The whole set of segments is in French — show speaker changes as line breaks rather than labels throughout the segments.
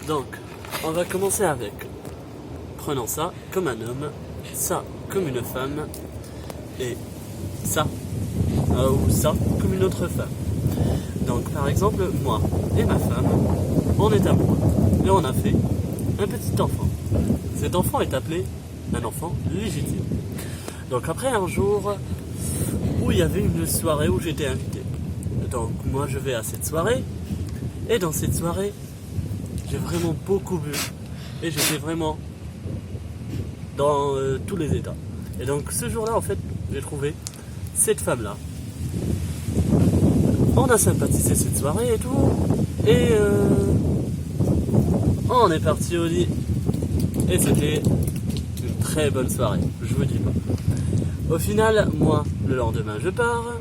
Donc, on va commencer avec, prenons ça comme un homme, ça comme une femme, et ça, ou ça comme une autre femme. Donc, par exemple, moi et ma femme, on est amoureux, et on a fait un petit enfant. Cet enfant est appelé un enfant légitime. Donc après un jour où il y avait une soirée où j'étais invité. Donc moi je vais à cette soirée, et dans cette soirée, j'ai vraiment beaucoup bu, et j'étais vraiment dans tous les états. Et donc ce jour-là, en fait, j'ai trouvé cette femme-là. On a sympathisé cette soirée et tout, et on est parti au lit. Et c'était une très bonne soirée, je vous dis pas. Au final, moi, le lendemain, je pars,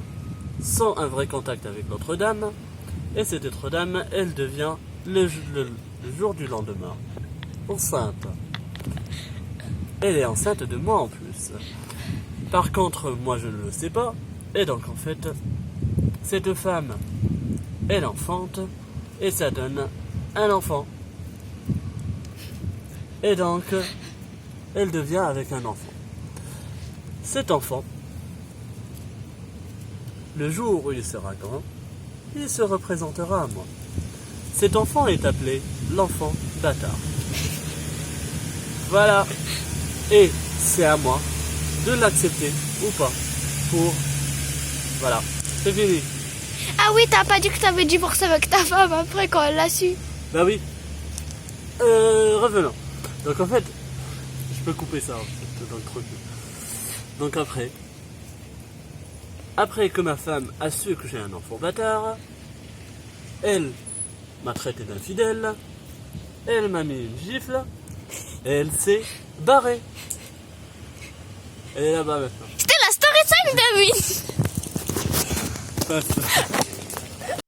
sans un vrai contact avec l'autre dame, et cette autre dame, elle devient, le jour du lendemain, enceinte. Elle est enceinte de moi en plus. Par contre, moi, je ne le sais pas, et donc, en fait, cette femme, elle enfante, et ça donne un enfant. Et donc, elle devient avec un enfant. Cet enfant, le jour où il sera grand, il se représentera à moi. Cet enfant est appelé l'enfant bâtard. Voilà. Et c'est à moi de l'accepter ou pas. Voilà. C'est fini.
Ah oui, t'as pas dit que t'avais divorcé avec ta femme après quand elle l'a su.
Bah oui. Revenons. Donc en fait, je peux couper ça en fait, dans le truc. Donc après que ma femme a su que j'ai un enfant bâtard, elle m'a traité d'infidèle, elle m'a mis une gifle, et elle s'est barrée. Elle est là-bas maintenant.
C'était la story time, David.